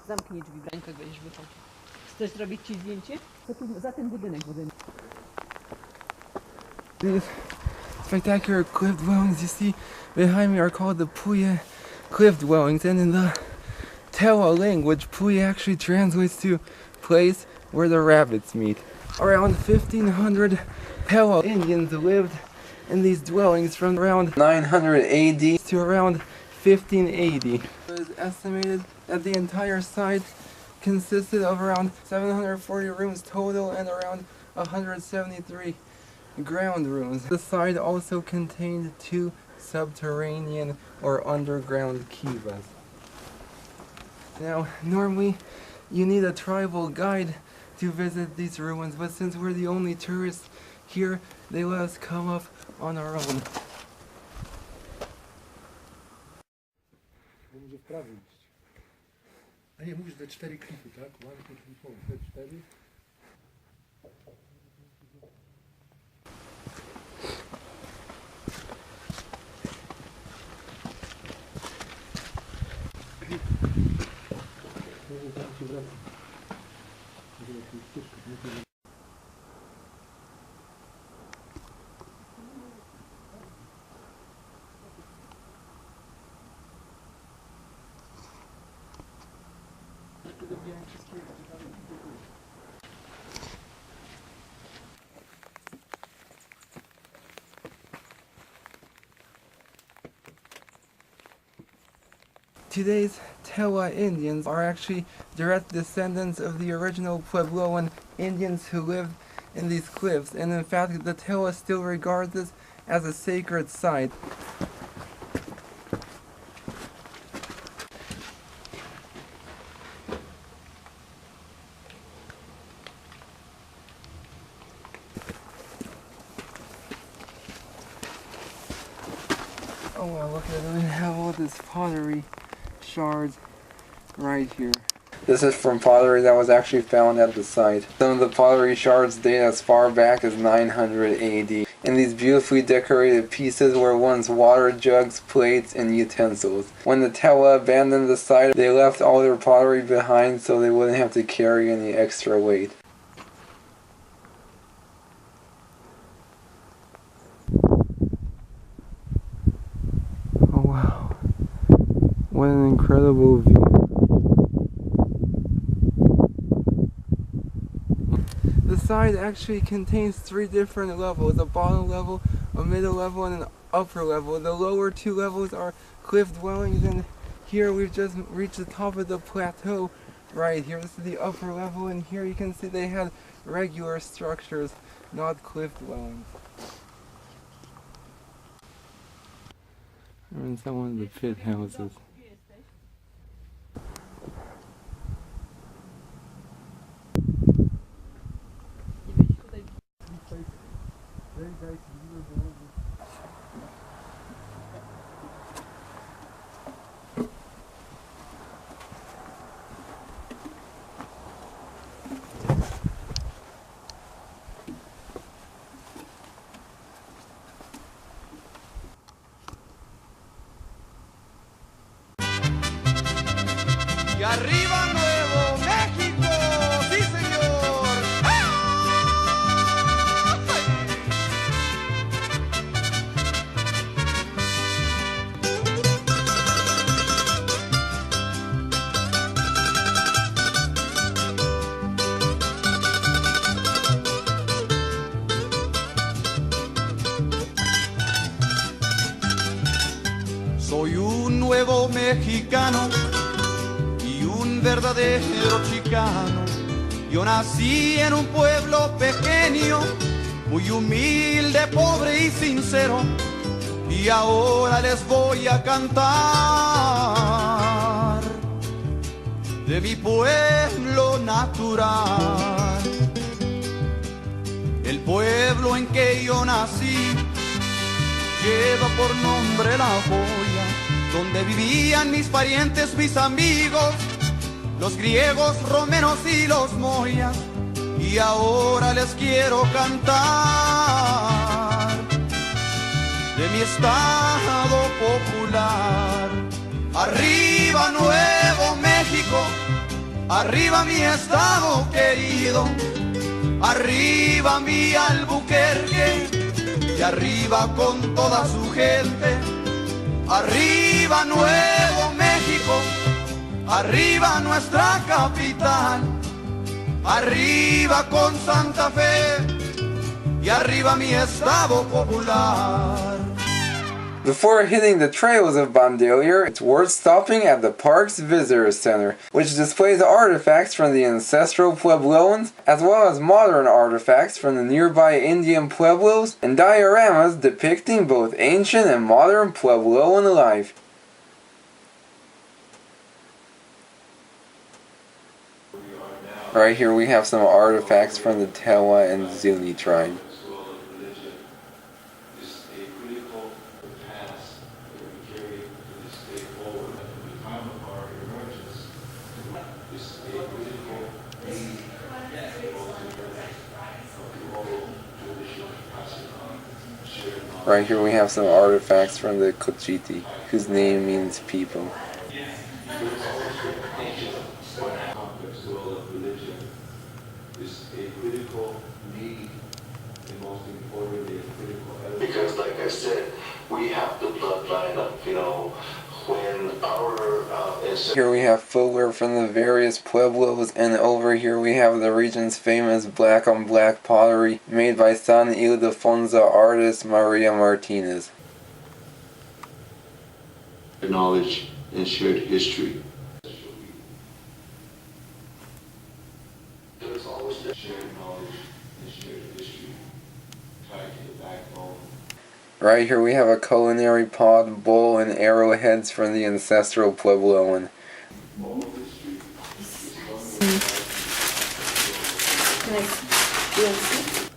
Zamknij drzwi, rękę będziesz wychodził. Chcesz zrobić ci zdjęcie? To tu za ten budynek. These spectacular cliff dwellings you see behind me are called the Puye cliff dwellings, and in the Tewa language, Puye actually translates to place where the rabbits meet. Around 1500 Tewa Indians lived in these dwellings from around 900 AD to around 1580. It is estimated that the entire site consisted of around 740 rooms total and around 173 ground rooms. The site also contained 2 subterranean or underground kivas. Now, normally you need a tribal guide to visit these ruins, but since we're the only tourists here, they let us come up on our own. Może w prawo iść. A nie, mówisz, że 4 klipy, tak? 1, 2, 3, 4. Today's Tewa Indians are actually direct descendants of the original Puebloan Indians who lived in these cliffs, and in fact the Tewa still regard this as a sacred site. Oh wow, look at it, we have all this pottery shards right here. This is from pottery that was actually found at the site. Some of the pottery shards date as far back as 900 AD. And these beautifully decorated pieces were once water jugs, plates, and utensils. When the Tewa abandoned the site, they left all their pottery behind so they wouldn't have to carry any extra weight. Oh wow. What an incredible view. The site actually contains 3 different levels, a bottom level, a middle level, and an upper level. The lower 2 levels are cliff dwellings, and here we've just reached the top of the plateau right here. This is the upper level, and here you can see they had regular structures, not cliff dwellings. We're in some of the pit houses. Y arriba Nuevo México, sí señor. Soy un nuevo mexicano, verdadero chicano, Yo nací en un pueblo pequeño, muy humilde, pobre y sincero, y ahora les voy a cantar de mi pueblo natural. El pueblo en que yo nací lleva por nombre La Joya, donde vivían mis parientes, mis amigos, los griegos, romanos y los mayas. Y ahora les quiero cantar de mi estado popular. Arriba Nuevo México, arriba mi estado querido, arriba mi Albuquerque y arriba con toda su gente. Arriba Nuevo México, arriba nuestra capital, arriba con Santa Fe y arriba mi estado popular. Before hitting the trails of Bandelier, it's worth stopping at the park's visitor center, which displays artifacts from the ancestral Puebloans, as well as modern artifacts from the nearby Indian Pueblos, and dioramas depicting both ancient and modern Puebloan life. Right here we have some artifacts from the Tewa and Zuni tribe. Right here we have some artifacts from the Cochiti, whose name means people. Because like I said, we have the bloodline of, when our Here we have footwear from the various pueblos, and over here we have the region's famous black-on-black pottery made by San Ildefonso artist Maria Martinez. knowledge and shared history. There's always that shared knowledge and shared history tied to the backbone. Right here we have a culinary pot, bowl, and arrowheads from the ancestral Puebloan.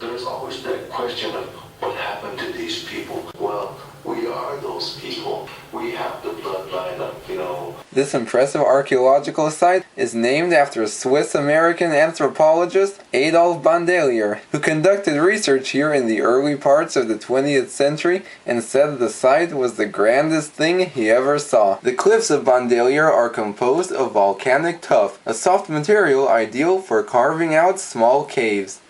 There's always that question of what happened to these people. Well, we are those people. We have the bloodline of, This impressive archaeological site is named after Swiss-American anthropologist Adolf Bandelier, who conducted research here in the early parts of the 20th century and said the site was the grandest thing he ever saw. The cliffs of Bandelier are composed of volcanic tuff, a soft material ideal for carving out small caves.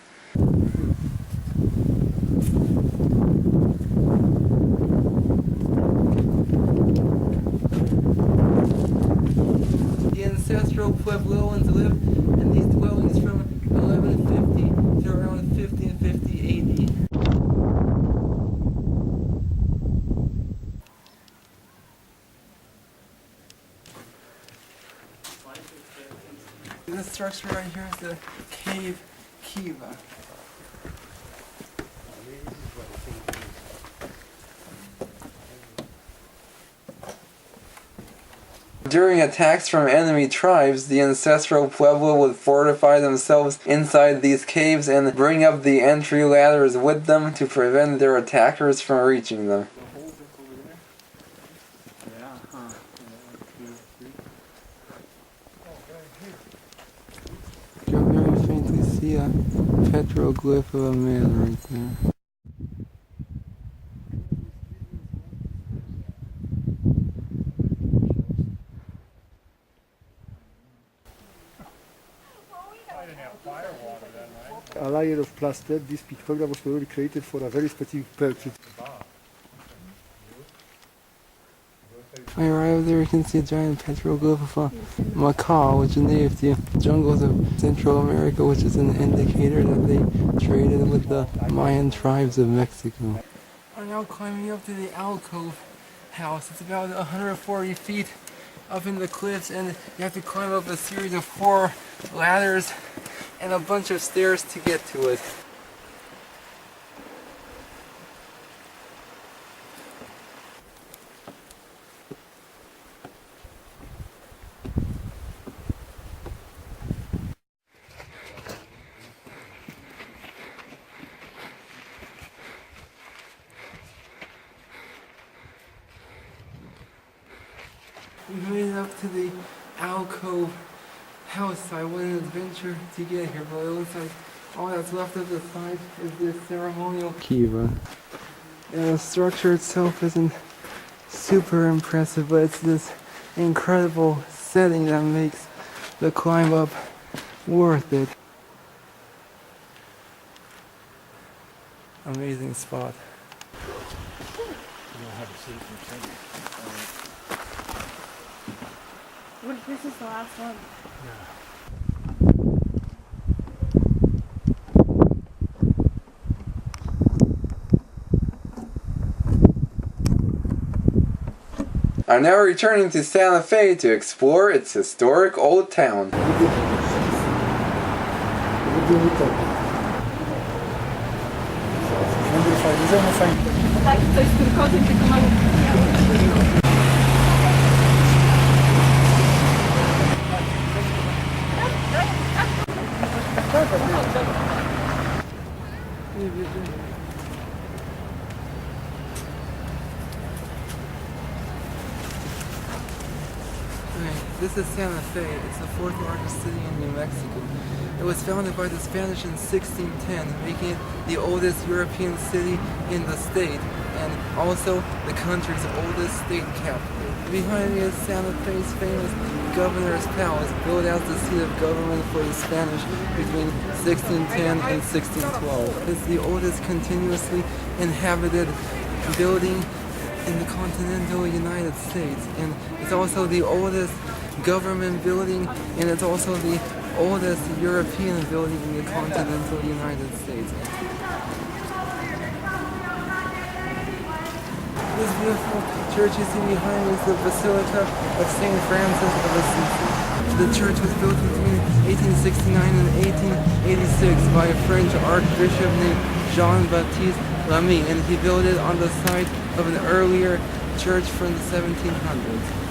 Ancestral Puebloans lived in these dwellings from 1150 to around 1550 AD. This structure right here is the cave Kiva. During attacks from enemy tribes, the ancestral Pueblo would fortify themselves inside these caves and bring up the entry ladders with them to prevent their attackers from reaching them. You can very faintly see a petroglyph of a man right there. A layer of plaster, this pictogram was probably created for a very specific purpose. Right over there you can see a giant petroglyph of a macaw, which is native to the jungles of Central America, which is an indicator that they traded with the Mayan tribes of Mexico. We're now climbing up to the alcove house. It's about 140 feet up in the cliffs, and you have to climb up a series of 4 ladders and a bunch of stairs to get to it. We made it up to the alcove house. I wouldn't adventure to get here, but it looks like all that's left of the site is this ceremonial kiva. And the structure itself isn't super impressive, but it's this incredible setting that makes the climb up worth it. Amazing spot. What if this is the last one? I'm now returning to Santa Fe to explore its historic old town. Tak, coś z turkotem, tylko mało. This is Santa Fe. It's the fourth largest city in New Mexico. It was founded by the Spanish in 1610, making it the oldest European city in the state, and also the country's oldest state capital. Behind me is Santa Fe's famous Governor's Palace, built as the seat of government for the Spanish between 1610 and 1612. It's the oldest continuously inhabited building in the continental United States, and it's also the oldest government building, and it's also the oldest European building in the continental United States. This beautiful church you see behind me is the Basilica of St. Francis of Assisi. The church was built between 1869 and 1886 by a French archbishop named Jean-Baptiste Lamy, and he built it on the site of an earlier church from the 1700s.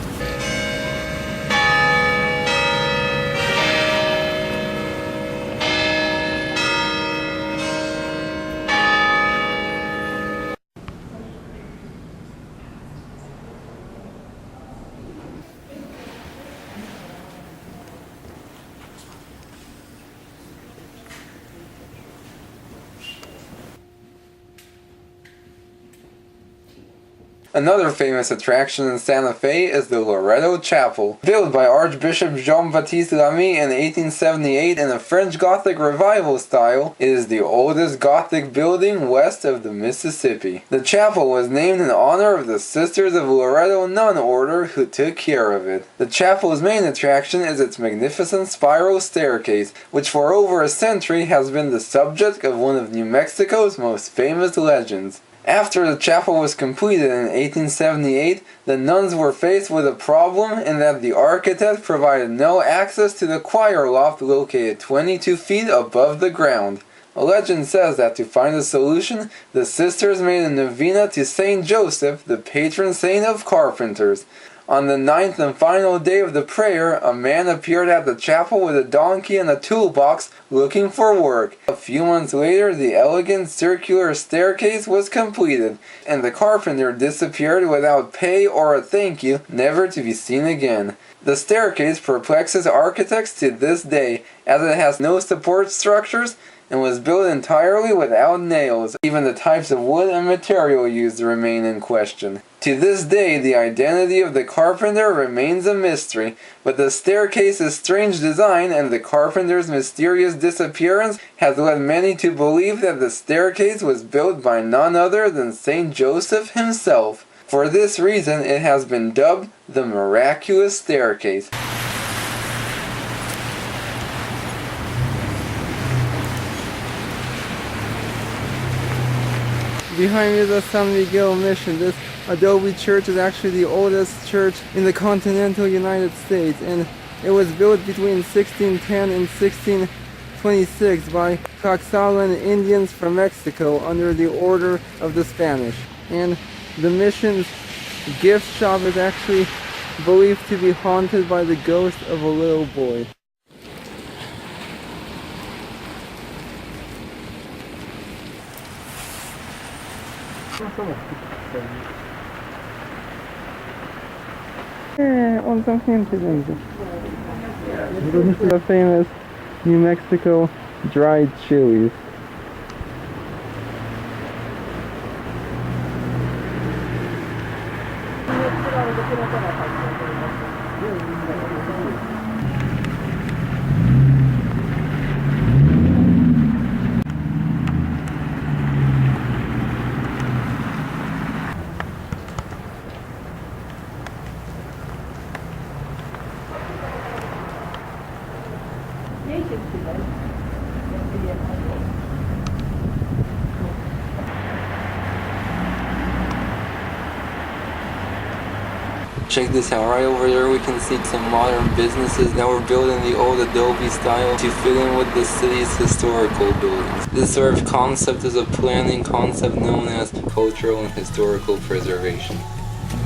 Another famous attraction in Santa Fe is the Loreto Chapel. Built by Archbishop Jean-Baptiste Lamy in 1878 in a French Gothic revival style, it is the oldest Gothic building west of the Mississippi. The chapel was named in honor of the Sisters of Loreto Nun Order who took care of it. The chapel's main attraction is its magnificent spiral staircase, which for over a century has been the subject of one of New Mexico's most famous legends. After the chapel was completed in 1878, the nuns were faced with a problem in that the architect provided no access to the choir loft located 22 feet above the ground. A legend says that to find a solution, the sisters made a novena to Saint Joseph, the patron saint of carpenters. On the 9th and final day of the prayer, a man appeared at the chapel with a donkey and a toolbox looking for work. A few months later, the elegant circular staircase was completed, and the carpenter disappeared without pay or a thank you, never to be seen again. The staircase perplexes architects to this day, as it has no support structures and was built entirely without nails. Even the types of wood and material used remain in question. To this day, the identity of the carpenter remains a mystery, but the staircase's strange design and the carpenter's mysterious disappearance has led many to believe that the staircase was built by none other than Saint Joseph himself. For this reason, it has been dubbed the Miraculous Staircase. Behind me is the San Miguel Mission. This adobe church is actually the oldest church in the continental United States, and it was built between 1610 and 1625 1826 by Coxalan Indians from Mexico under the order of the Spanish. And the mission's gift shop is actually believed to be haunted by the ghost of a little boy. On zamknięty będzie. The famous New Mexico dried chilies. Check this out, right over there we can see some modern businesses that were built in the old adobe style to fit in with the city's historical buildings. This sort of concept is a planning concept known as cultural and historical preservation.